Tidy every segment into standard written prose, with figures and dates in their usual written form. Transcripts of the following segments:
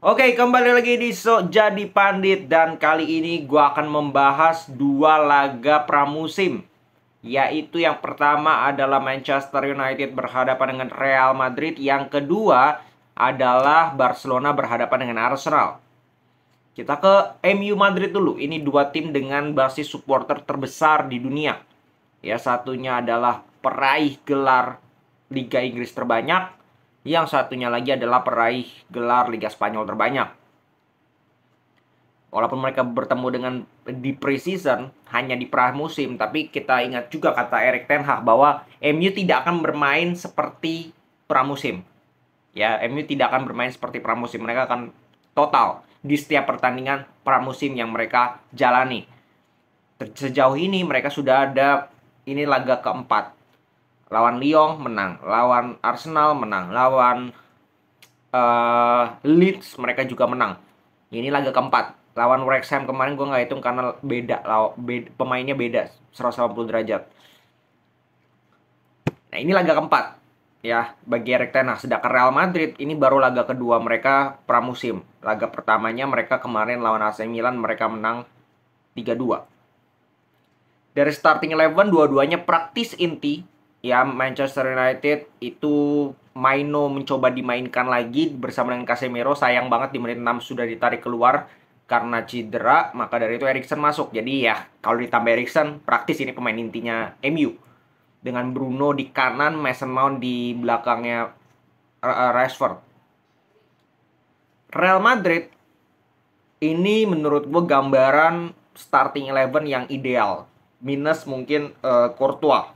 Oke, kembali lagi di Sok Jadi Pandit dan kali ini gua akan membahas dua laga pramusim. Yaitu yang pertama adalah Manchester United berhadapan dengan Real Madrid, yang kedua adalah Barcelona berhadapan dengan Arsenal. Kita ke MU Madrid dulu. Ini dua tim dengan basis supporter terbesar di dunia. Ya, satunya adalah peraih gelar Liga Inggris terbanyak, yang satunya lagi adalah peraih gelar Liga Spanyol terbanyak. Walaupun mereka bertemu dengan di preseason, hanya di pramusim, tapi kita ingat juga kata Erik ten Hag bahwa MU tidak akan bermain seperti pramusim. Ya, MU tidak akan bermain seperti pramusim. Mereka akan total di setiap pertandingan pramusim yang mereka jalani. Sejauh ini mereka sudah ada, ini laga keempat. Lawan Lyon menang, lawan Arsenal menang, lawan Leeds mereka juga menang. Ini laga keempat. Lawan Wrexham kemarin gue nggak hitung karena pemainnya beda 180 derajat. Nah, ini laga keempat ya bagi Erik ten Hag. Sedangkan Real Madrid ini baru laga kedua mereka pramusim. Laga pertamanya mereka kemarin lawan AC Milan mereka menang 3-2. Dari starting 11 dua-duanya praktis inti. Ya, Manchester United itu Maino mencoba dimainkan lagi bersama dengan Casemiro. Sayang banget di menit 6 sudah ditarik keluar karena cedera, maka dari itu Eriksen masuk. Jadi ya, kalau ditambah Eriksen, praktis ini pemain intinya MU. Dengan Bruno di kanan, Mason Mount di belakangnya Rashford. Real Madrid ini menurut gue gambaran starting 11 yang ideal. Minus mungkin Courtois.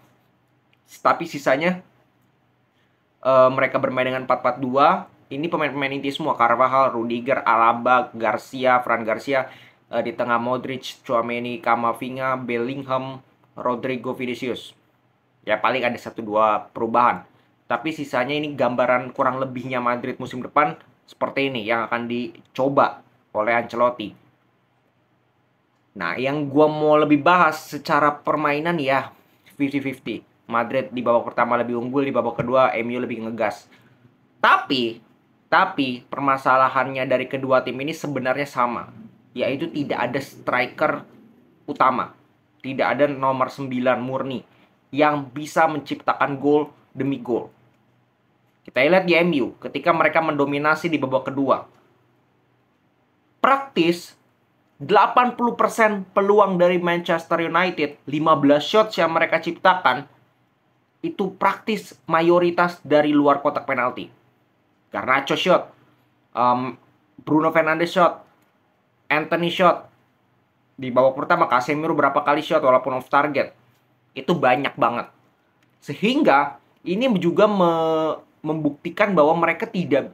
Tapi sisanya mereka bermain dengan 4-4-2. Ini pemain-pemain inti semua. Carvajal, Rudiger, Alaba, Garcia, Fran Garcia. Di tengah Modric, Tchouaméni, Camavinga, Bellingham, Rodrigo, Vinicius. Ya paling ada 1-2 perubahan. Tapi sisanya ini gambaran kurang lebihnya Madrid musim depan seperti ini yang akan dicoba oleh Ancelotti. Nah, yang gue mau lebih bahas secara permainan ya 50-50. Madrid di babak pertama lebih unggul, di babak kedua MU lebih ngegas. Tapi permasalahannya dari kedua tim ini sebenarnya sama, yaitu tidak ada striker utama. Tidak ada nomor 9 murni yang bisa menciptakan gol demi gol. Kita lihat di MU ketika mereka mendominasi di babak kedua. Praktis 80% peluang dari Manchester United, 15 shots yang mereka ciptakan itu praktis mayoritas dari luar kotak penalti. Garnacho shot, Bruno Fernandes shot, Anthony shot. Di babak pertama Casemiro berapa kali shot walaupun off target. Itu banyak banget. Sehingga ini juga membuktikan bahwa mereka tidak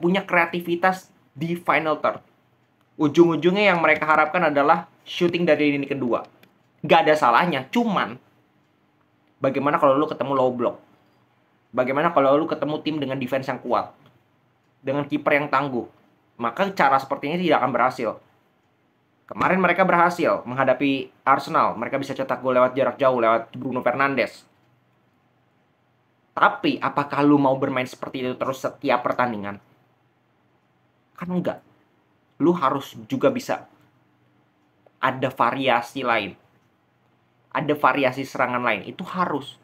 punya kreativitas di final third. Ujung-ujungnya yang mereka harapkan adalah shooting dari lini kedua. Gak ada salahnya, cuman bagaimana kalau lu ketemu low block? Bagaimana kalau lu ketemu tim dengan defense yang kuat? Dengan kiper yang tangguh? Maka cara seperti ini tidak akan berhasil. Kemarin mereka berhasil menghadapi Arsenal. Mereka bisa cetak gol lewat jarak jauh, lewat Bruno Fernandes. Tapi, apakah lu mau bermain seperti itu terus setiap pertandingan? Kan enggak. Lu harus juga bisa ada variasi lain. Ada variasi serangan lain. Itu harus.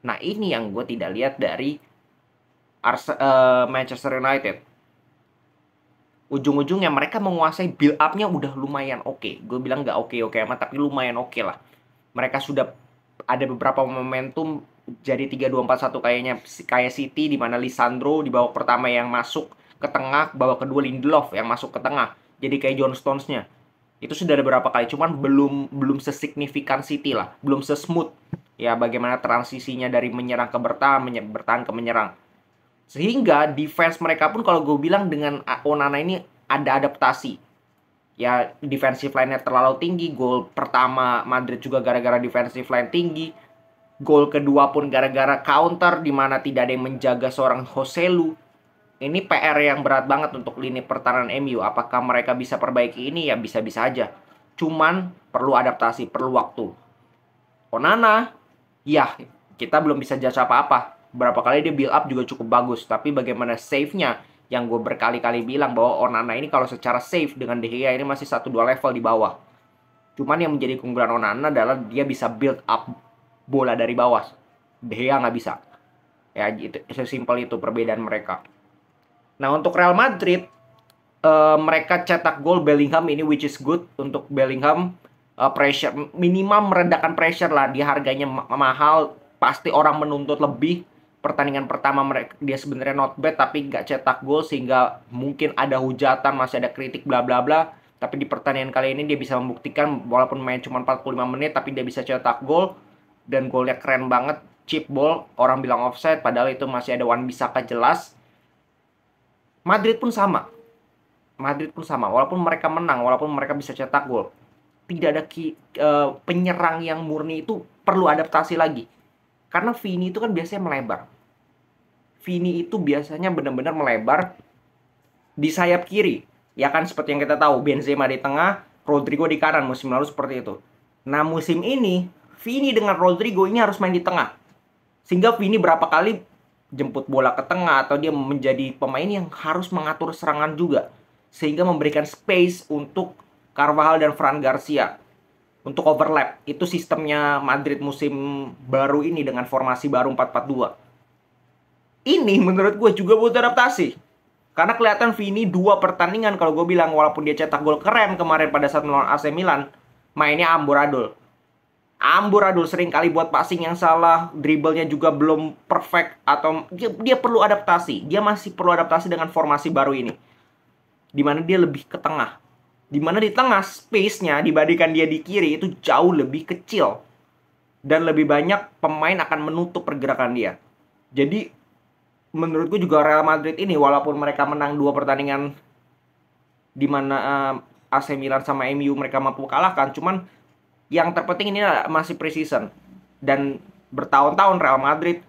Nah, ini yang gue tidak lihat dari Manchester United. Ujung-ujungnya mereka menguasai build up-nya udah lumayan oke. Gue bilang nggak oke-oke amat, tapi lumayan oke lah. Mereka sudah ada beberapa momentum jadi 3-2-4-1 kayak City, di mana Lisandro di babak pertama yang masuk ke tengah, babak kedua Lindelof yang masuk ke tengah. Jadi kayak John Stones-nya. Itu sudah ada beberapa kali, cuman belum sesignifikan City lah, belum sesmooth ya bagaimana transisinya dari menyerang ke bertahan, bertahan ke menyerang. Sehingga defense mereka pun kalau gue bilang dengan Onana ini ada adaptasi. Ya defensive line-nya terlalu tinggi, gol pertama Madrid juga gara-gara defensive line tinggi. Gol kedua pun gara-gara counter di mana tidak ada yang menjaga seorang Joselu. Ini PR yang berat banget untuk lini pertahanan MU. Apakah mereka bisa perbaiki ini? Ya bisa-bisa aja. Cuman perlu adaptasi, perlu waktu. Onana, ya kita belum bisa judge apa-apa. Berapa kali dia build up juga cukup bagus. Tapi bagaimana save-nya? Yang gue berkali-kali bilang bahwa Onana ini kalau secara safe dengan De Gea ini masih 1-2 level di bawah. Cuman yang menjadi keunggulan Onana adalah dia bisa build up bola dari bawah. De Gea nggak bisa. Ya, itu sesimpel itu perbedaan mereka. Nah, untuk Real Madrid, mereka cetak gol Bellingham ini, which is good untuk Bellingham. Pressure minimal meredakan pressure lah, dia harganya mahal, pasti orang menuntut lebih. Pertandingan pertama mereka dia sebenarnya not bad tapi nggak cetak gol, sehingga mungkin ada hujatan, masih ada kritik bla bla bla. Tapi di pertandingan kali ini dia bisa membuktikan walaupun main cuma 45 menit tapi dia bisa cetak gol, dan golnya keren banget, chip ball, orang bilang offside padahal itu masih ada Wan Bissaka jelas. Madrid pun sama. Madrid pun sama, walaupun mereka menang, walaupun mereka bisa cetak gol, tidak ada penyerang yang murni, itu perlu adaptasi lagi. Karena Vini itu kan biasanya melebar. Vini itu biasanya benar-benar melebar di sayap kiri. Ya kan, seperti yang kita tahu, Benzema di tengah, Rodrigo di kanan, musim lalu seperti itu. Nah, musim ini, Vini dengan Rodrigo ini harus main di tengah. Sehingga Vini berapa kali jemput bola ke tengah, atau dia menjadi pemain yang harus mengatur serangan juga. Sehingga memberikan space untuk Carvajal dan Fran Garcia untuk overlap. Itu sistemnya Madrid musim baru ini dengan formasi baru 4-4-2. Ini menurut gue juga butuh adaptasi. Karena kelihatan Vini 2 pertandingan, kalau gue bilang, walaupun dia cetak gol keren kemarin pada saat melawan AC Milan, mainnya amburadul. Amburadul, sering kali buat passing yang salah, dribblenya juga belum perfect, atau dia perlu adaptasi. Dia masih perlu adaptasi dengan formasi baru ini, dimana dia lebih ke tengah. Dimana di tengah space-nya dibandingkan dia di kiri itu jauh lebih kecil. Dan lebih banyak pemain akan menutup pergerakan dia. Jadi menurutku juga Real Madrid ini, walaupun mereka menang 2 pertandingan dimana AC Milan sama MU mereka mampu kalahkan, cuman yang terpenting ini masih preseason. Dan bertahun-tahun Real Madrid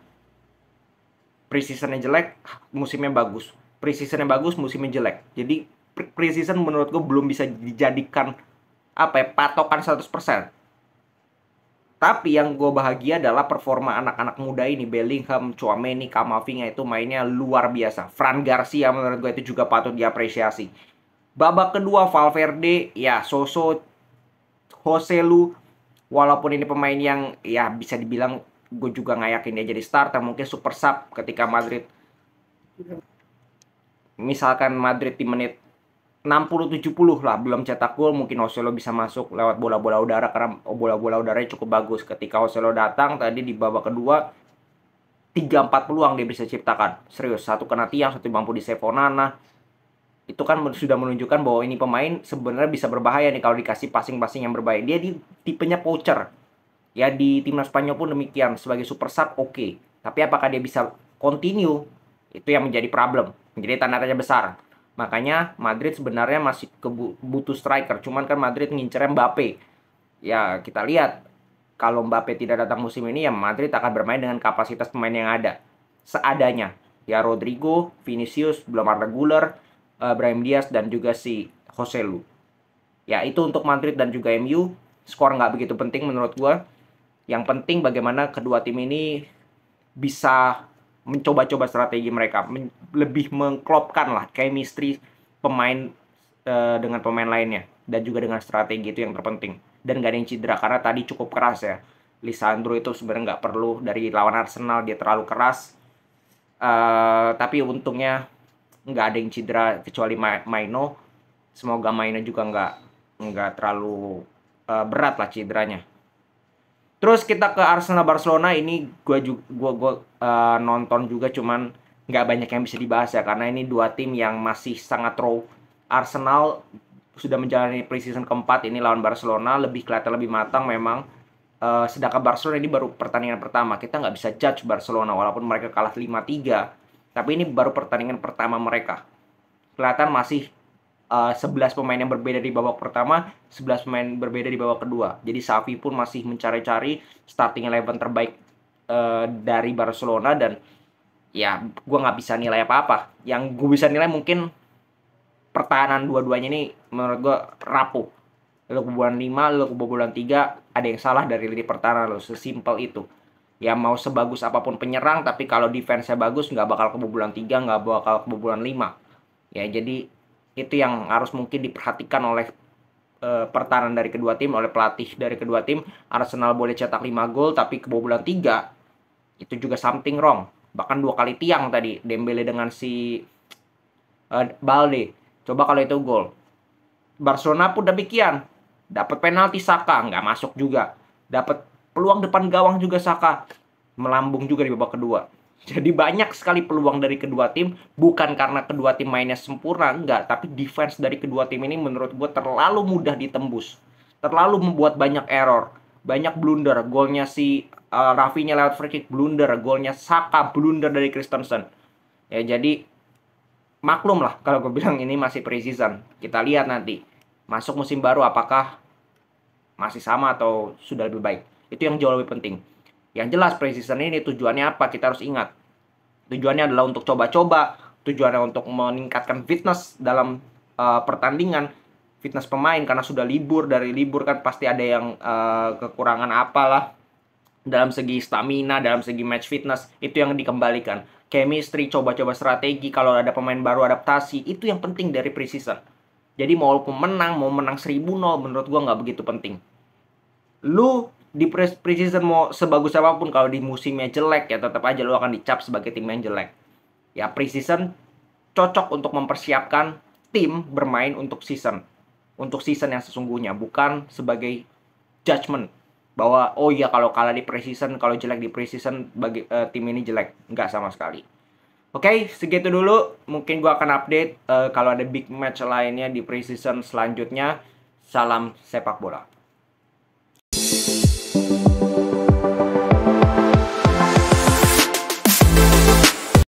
preseasonnya jelek, musimnya bagus. Preseasonnya bagus, musimnya jelek. Jadi preseason menurut gue belum bisa dijadikan patokan 100%. Tapi yang gue bahagia adalah performa anak-anak muda ini. Bellingham, Tchouaméni, Camavinga itu mainnya luar biasa. Fran Garcia menurut gue itu juga patut diapresiasi. Babak kedua Valverde, ya so-so. Joselu, walaupun ini pemain yang ya bisa dibilang gue juga nggak yakin dia jadi starter, mungkin super sub ketika Madrid. Misalkan Madrid di menit 60-70 lah belum cetak gol, mungkin Joselu bisa masuk lewat bola-bola udara, karena bola-bola udaranya cukup bagus. Ketika Joselu datang tadi di babak kedua, 3-4 peluang dia bisa ciptakan. Serius, satu kena tiang, satu mampu di save Onana. Itu kan sudah menunjukkan bahwa ini pemain sebenarnya bisa berbahaya nih kalau dikasih passing-passing yang berbahaya. Dia di tipenya poacher. Ya, di timnas Spanyol pun demikian, sebagai super sub oke. Tapi apakah dia bisa continue? Itu yang menjadi problem, menjadi tanda tanya besar. Makanya Madrid sebenarnya masih butuh striker. Cuman kan Madrid ngincernya Mbappe. Ya, kita lihat. Kalau Mbappe tidak datang musim ini, ya Madrid akan bermain dengan kapasitas pemain yang ada. Seadanya. Ya, Rodrigo, Vinicius, belum ada Güler, Brahim Diaz, dan juga si Joselu. Ya, itu untuk Madrid dan juga MU. Skor nggak begitu penting menurut gue. Yang penting bagaimana kedua tim ini bisa mencoba-coba strategi mereka, lebih mengklopkan lah chemistry pemain dengan pemain lainnya, dan juga dengan strategi, itu yang terpenting. Dan gak ada yang cedera, karena tadi cukup keras ya. Lisandro itu sebenarnya nggak perlu, dari lawan Arsenal dia terlalu keras. Tapi untungnya nggak ada yang cedera kecuali Maino. Semoga Maino juga nggak terlalu berat lah cederanya. Terus kita ke Arsenal Barcelona. Ini gue nonton juga, cuman nggak banyak yang bisa dibahas ya, karena ini 2 tim yang masih sangat raw. Arsenal sudah menjalani preseason keempat, ini lawan Barcelona lebih kelihatan lebih matang memang. Sedangkan Barcelona ini baru pertandingan pertama. Kita nggak bisa judge Barcelona walaupun mereka kalah 5-3. Tapi ini baru pertandingan pertama mereka. Kelihatan masih 11 pemain yang berbeda di babak pertama, 11 pemain berbeda di babak kedua. Jadi Xavi pun masih mencari-cari starting 11 terbaik dari Barcelona. Dan ya gue nggak bisa nilai apa-apa. Yang gue bisa nilai mungkin pertahanan dua-duanya ini menurut gue rapuh. Lalu kebobolan 5, lalu kebobolan 3, ada yang salah dari lini pertahanan lo. Sesimpel itu. Ya mau sebagus apapun penyerang, tapi kalau defense-nya bagus, nggak bakal kebobolan 3, nggak bakal kebobolan 5. Ya, jadi itu yang harus mungkin diperhatikan oleh pertahanan dari kedua tim, oleh pelatih dari kedua tim. Arsenal boleh cetak 5 gol tapi kebobolan 3, itu juga something wrong. Bahkan 2 kali tiang tadi Dembele dengan si Balde. Coba kalau itu gol. Barcelona pun demikian. Dapat penalti Saka, nggak masuk juga. Dapat peluang depan gawang juga Saka, melambung juga di babak kedua. Jadi banyak sekali peluang dari kedua tim, bukan karena kedua tim mainnya sempurna, enggak, tapi defense dari kedua tim ini menurut gue terlalu mudah ditembus. Terlalu membuat banyak error, banyak blunder. Golnya si Rafinha lewat free kick blunder, golnya Saka blunder dari Christensen. Ya jadi maklum lah kalau gue bilang ini masih pre-season. Kita lihat nanti masuk musim baru apakah masih sama atau sudah lebih baik. Itu yang jauh lebih penting. Yang jelas pre-season ini tujuannya apa? Kita harus ingat. Tujuannya adalah untuk coba-coba, tujuannya untuk meningkatkan fitness dalam pertandingan, fitness pemain karena sudah libur, dari libur kan pasti ada yang kekurangan apalah dalam segi stamina, dalam segi match fitness, itu yang dikembalikan. Chemistry, coba-coba strategi, kalau ada pemain baru adaptasi, itu yang penting dari preseason. Jadi mau menang 1000-0, menurut gua nggak begitu penting. Lu di preseason mau sebagus apapun, kalau di musimnya jelek ya tetap aja lu akan dicap sebagai tim yang jelek. Ya preseason cocok untuk mempersiapkan tim bermain untuk season. Untuk season yang sesungguhnya, bukan sebagai judgment bahwa oh iya kalau kalah di preseason, kalau jelek di preseason bagi tim ini jelek. Nggak sama sekali. Oke, segitu dulu. Mungkin gua akan update kalau ada big match lainnya di preseason selanjutnya. Salam sepak bola.